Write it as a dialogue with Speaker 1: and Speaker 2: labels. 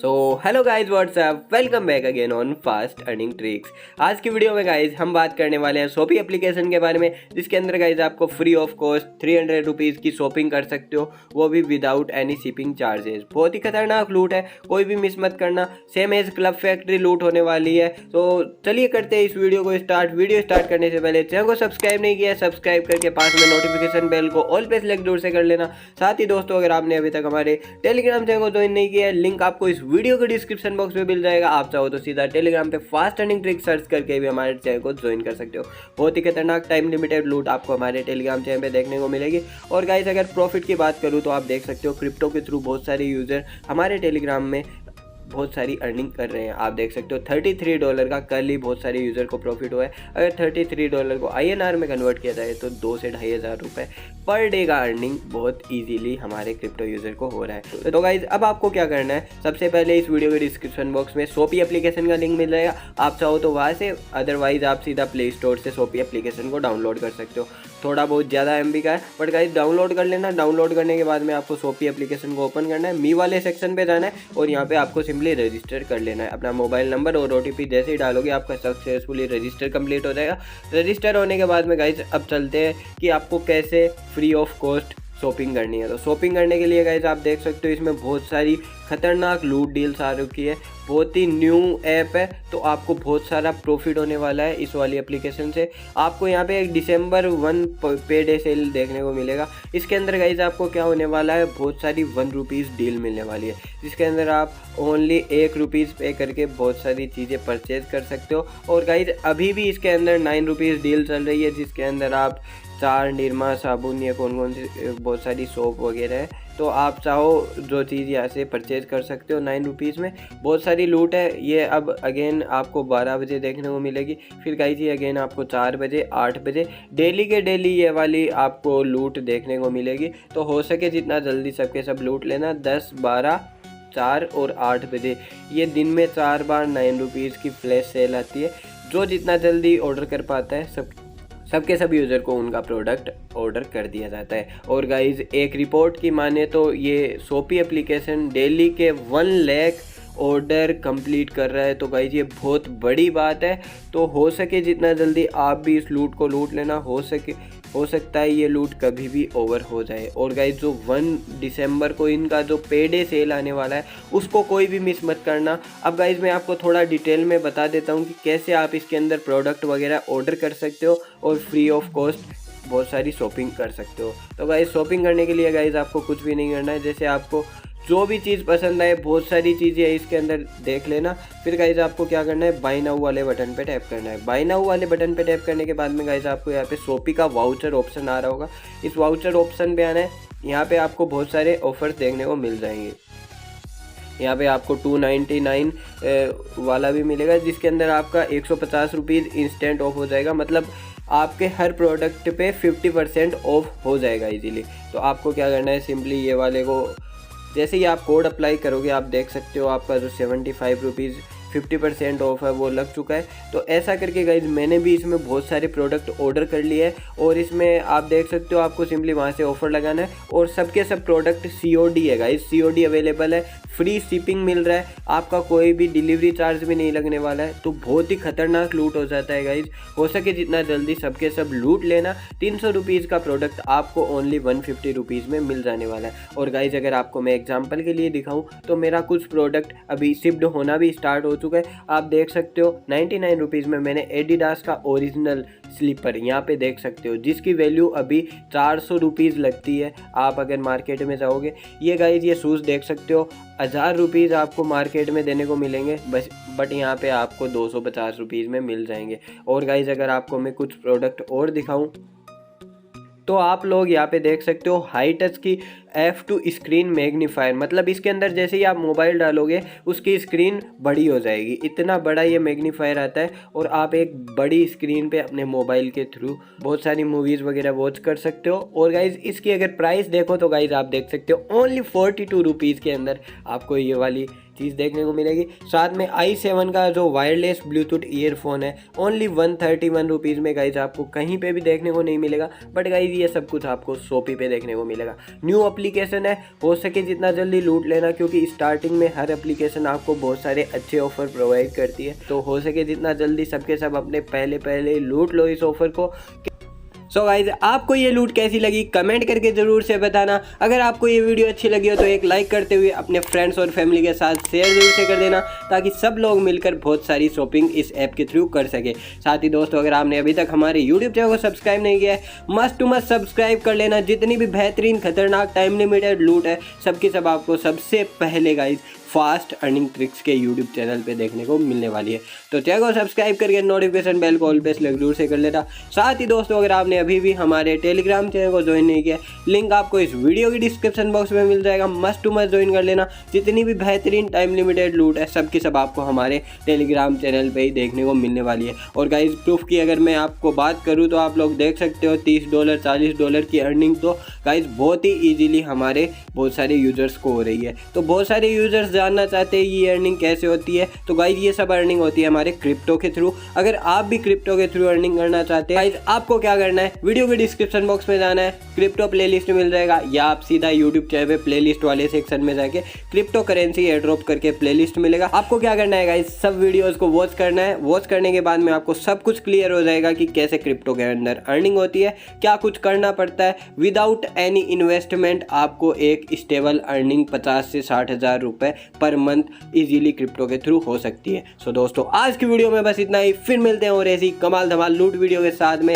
Speaker 1: So hello guys what's up, welcome back again on fast earning tricks. आज की video में guys हम बात करने वाले हैं शॉपी एप्लीकेशन के बारे में, जिसके अंदर गाइज आपको फ्री ऑफ कॉस्ट 300 रुपीज़ की शॉपिंग कर सकते हो, वो भी विदाउट एनी शिपिंग चार्जेस। बहुत ही खतरनाक लूट है, कोई भी मिस मत करना। सेम एज क्लब फैक्ट्री लूट होने वाली है। तो चलिए करते हैं इस वीडियो को स्टार्ट। वीडियो स्टार्ट करने से पहले चैनल को सब्सक्राइब नहीं किया है, सब्सक्राइब करके पास में नोटिफिकेशन बेल को ऑल पे सेलेक्ट जरूर से कर लेना। साथ ही दोस्तों, अगर आपने अभी तक हमारे टेलीग्राम चैनल को ज्वाइन नहीं किया है, लिंक आपको इस वीडियो के डिस्क्रिप्शन बॉक्स में मिल जाएगा। आप चाहो तो सीधा टेलीग्राम पे फास्ट अर्निंग ट्रिक सर्च करके भी हमारे चैनल को ज्वाइन कर सकते हो। बहुत ही खतरनाक टाइम लिमिटेड लूट आपको हमारे टेलीग्राम चैनल पे देखने को मिलेगी। और गाइस, अगर प्रॉफिट की बात करूँ तो आप देख सकते हो क्रिप्टो के थ्रू बहुत सारे यूजर हमारे टेलीग्राम में बहुत सारी अर्निंग कर रहे हैं। आप देख सकते हो $33 का कल ही बहुत सारे यूज़र को प्रॉफिट हुआ है। अगर $33 को INR में कन्वर्ट किया जाए तो 2 से 2,500 रुपये पर डे का अर्निंग बहुत इजीली हमारे क्रिप्टो यूज़र को हो रहा है। तो गाइज, अब आपको क्या करना है, सबसे पहले इस वीडियो के डिस्क्रिप्शन बॉक्स में शॉपी एप्लीकेशन का लिंक मिल जाएगा। आप चाहो तो वहाँ से, अदरवाइज आप सीधा प्ले स्टोर से शॉपी एप्लीकेशन को डाउनलोड कर सकते हो। थोड़ा बहुत ज़्यादा MB का है, बट गाइज डाउनलोड कर लेना। डाउनलोड करने के बाद में आपको शॉपी एप्लीकेशन को ओपन करना है, मी वाले सेक्शन पे जाना है और यहाँ पे आपको सिंपली रजिस्टर कर लेना है। अपना मोबाइल नंबर और OTP जैसे ही डालोगे आपका सक्सेसफुली रजिस्टर कंप्लीट हो जाएगा। रजिस्टर होने के बाद में गाइज अब चलते हैं कि आपको कैसे फ्री ऑफ कॉस्ट शॉपिंग करनी है। तो शॉपिंग करने के लिए गाइज आप देख सकते हो इसमें बहुत सारी खतरनाक लूट डील्स आ रखी है। बहुत ही न्यू ऐप है, तो आपको बहुत सारा प्रॉफिट होने वाला है इस वाली एप्लीकेशन से। आपको यहाँ पे एक December 1 पे डे सेल देखने को मिलेगा। इसके अंदर गाइज आपको क्या होने वाला है, बहुत सारी ₹1 डील मिलने वाली है, जिसके अंदर आप ओनली ₹1 पे करके बहुत सारी चीज़ें परचेज कर सकते हो। और गाइज अभी भी इसके अंदर ₹9 डील चल रही है, जिसके अंदर आप 4 निरमा साबुन या कौन सी बहुत सारी सोप वगैरह है, तो आप चाहो जो चीज़ यहाँ से परचेज कर सकते हो ₹9 में। बहुत सारी लूट है ये। अब अगेन आपको 12 बजे देखने को मिलेगी, फिर गाइस ये अगेन आपको 4 बजे 8 बजे डेली के डेली ये वाली आपको लूट देखने को मिलेगी। तो हो सके जितना जल्दी सबके सब लूट लेना। 10, 12, 4 और 8 बजे ये दिन में 4 बार ₹9 की फ्लैश सेल आती है। जो जितना जल्दी ऑर्डर कर पाता है सबके सब यूज़र को उनका प्रोडक्ट ऑर्डर कर दिया जाता है। और गाइज एक रिपोर्ट की माने तो ये शॉपी एप्लीकेशन डेली के 1 लाख ऑर्डर कंप्लीट कर रहा है। तो गाइज ये बहुत बड़ी बात है। तो हो सके जितना जल्दी आप भी इस लूट को लूट लेना। हो सकता है ये लूट कभी भी ओवर हो जाए। और गाइज जो 1 दिसंबर को इनका जो पे डे सेल आने वाला है, उसको कोई भी मिस मत करना। अब गाइज मैं आपको थोड़ा डिटेल में बता देता हूँ कि कैसे आप इसके अंदर प्रोडक्ट वगैरह ऑर्डर कर सकते हो और फ्री ऑफ कॉस्ट बहुत सारी शॉपिंग कर सकते हो। तो गाइज शॉपिंग करने के लिए गाइज आपको कुछ भी नहीं करना है। जैसे आपको जो भी चीज़ पसंद आए, बहुत सारी चीज़ें है इसके अंदर देख लेना। फिर गाइज आपको क्या करना है, बाय नाउ वाले बटन पे टैप करना है। बाय नाउ वाले बटन पे टैप करने के बाद में गाइज आपको यहाँ पे शॉपी का वाउचर ऑप्शन आ रहा होगा। इस वाउचर ऑप्शन पे आना है। यहाँ पे आपको बहुत सारे ऑफर्स देखने को मिल जाएंगे। यहाँ पे आपको 299 वाला भी मिलेगा, जिसके अंदर आपका ₹150 इंस्टेंट ऑफ हो जाएगा। मतलब आपके हर प्रोडक्ट पे 50% ऑफ हो जाएगा इजीली। तो आपको क्या करना है, सिंपली ये वाले को जैसे ही आप कोड अप्लाई करोगे, आप देख सकते हो आपका जो ₹75 50% ऑफ है वो लग चुका है। तो ऐसा करके गाइज मैंने भी इसमें बहुत सारे प्रोडक्ट ऑर्डर कर लिए हैं। और इसमें आप देख सकते हो आपको सिंपली वहाँ से ऑफर लगाना है। और सबके सब प्रोडक्ट COD है गाइज, COD अवेलेबल है, फ्री शिपिंग मिल रहा है, आपका कोई भी डिलीवरी चार्ज भी नहीं लगने वाला है। तो बहुत ही खतरनाक लूट हो जाता है गाइज। हो सके जितना जल्दी सबके सब लूट लेना। ₹300 का प्रोडक्ट आपको ओनली ₹150 में मिल जाने वाला है। और गाइज अगर आपको मैं एग्जांपल के लिए दिखाऊं तो मेरा कुछ प्रोडक्ट अभी शिप्ड होना भी स्टार्ट हो चुका है। आप देख सकते हो ₹99 में मैंने एडिडास का ओरिजिनल स्लीपर यहाँ पे देख सकते हो, जिसकी वैल्यू अभी ₹400 लगती है आप अगर मार्केट में जाओगे। ये गाइज ये शूज़ देख सकते हो ₹1000 आपको मार्केट में देने को मिलेंगे, बट यहाँ पे आपको ₹250 में मिल जाएंगे। और गाइज अगर आपको मैं कुछ प्रोडक्ट और दिखाऊं तो आप लोग यहाँ पे देख सकते हो हाई टच की F2 स्क्रीन मैग्नीफायर। मतलब इसके अंदर जैसे ही आप मोबाइल डालोगे उसकी स्क्रीन बड़ी हो जाएगी, इतना बड़ा ये मैग्नीफायर आता है। और आप एक बड़ी स्क्रीन पे अपने मोबाइल के थ्रू बहुत सारी मूवीज़ वगैरह वॉच कर सकते हो। और गाइज इसकी अगर प्राइस देखो तो गाइज आप देख सकते हो ओनली ₹42 के अंदर आपको ये वाली चीज़ देखने को मिलेगी। साथ में i7 का जो वायरलेस ब्लूटूथ ईयरफोन है ओनली ₹131 में गाइज आपको कहीं पे भी देखने को नहीं मिलेगा। बट गाइज ये सब कुछ आपको शॉपी पे देखने को मिलेगा। न्यू एप्लीकेशन है, हो सके जितना जल्दी लूट लेना, क्योंकि स्टार्टिंग में हर एप्लीकेशन आपको बहुत सारे अच्छे ऑफर प्रोवाइड करती है। तो हो सके जितना जल्दी सबके सब अपने पहले लूट लो इस ऑफर को। सो गाइज, आपको ये लूट कैसी लगी कमेंट करके ज़रूर से बताना। अगर आपको ये वीडियो अच्छी लगी हो तो एक लाइक करते हुए अपने फ्रेंड्स और फैमिली के साथ शेयर जरूर से कर देना, ताकि सब लोग मिलकर बहुत सारी शॉपिंग इस ऐप के थ्रू कर सके। साथ ही दोस्तों, अगर आपने अभी तक हमारे यूट्यूब चैनल को सब्सक्राइब नहीं किया है, मस्ट टू मस्ट सब्सक्राइब कर लेना। जितनी भी बेहतरीन खतरनाक टाइम लिमिटेड लूट है सबकी सब आपको सबसे पहले गाइज फास्ट अर्निंग ट्रिक्स के यूट्यूब चैनल पे देखने को मिलने वाली है। तो चैनल को सब्सक्राइब करके नोटिफिकेशन बेल को ऑल पे जरूर से कर लेना। साथ ही दोस्तों, अगर आपने अभी भी हमारे टेलीग्राम चैनल को ज्वाइन नहीं किया, लिंक आपको इस वीडियो की डिस्क्रिप्शन बॉक्स में मिल जाएगा, मस्ट टू मस्ट ज्वाइन कर लेना। जितनी भी बेहतरीन टाइम लिमिटेड लूट है सबकी सब आपको हमारे टेलीग्राम चैनल पर ही देखने को मिलने वाली है। और गाइज, प्रूफ की अगर मैं आपको बात करूँ तो आप लोग देख सकते हो $30 $40 की अर्निंग तो गाइज बहुत ही ईजिली हमारे बहुत सारे यूजर्स को हो रही है। तो बहुत सारे यूजर्स जानना चाहते हैं ये अर्निंग कैसे होती है। तो गाइज, ये सब अर्निंग होती है हमारे क्रिप्टो के थ्रू। अगर आप भी क्रिप्टो के थ्रू अर्निंग करना चाहते हैं, गाइज आपको क्या करना है, वीडियो के डिस्क्रिप्शन बॉक्स में जाना है, क्रिप्टो प्लेलिस्ट मिल जाएगा, या आप सीधा यूट्यूब चैनल पे प्लेलिस्ट वाले सेक्शन में जाके क्रिप्टो करेंसी एयरड्रॉप करके प्लेलिस्ट मिलेगा। आपको क्या करना है गाइज, सब वीडियोस को वॉच करना है। वॉच करने के बाद में आपको सब कुछ क्लियर हो जाएगा कि कैसे क्रिप्टो के अंदर अर्निंग होती है, क्या कुछ करना पड़ता है। विदाउट एनी इन्वेस्टमेंट आपको एक स्टेबल अर्निंग 50 से 60 हज़ार रुपये पर मंथ इजीली क्रिप्टो के थ्रू हो सकती है। सो दोस्तों, आज की वीडियो में बस इतना ही। फिर मिलते हैं और ऐसी कमाल धमाल लूट वीडियो के साथ में।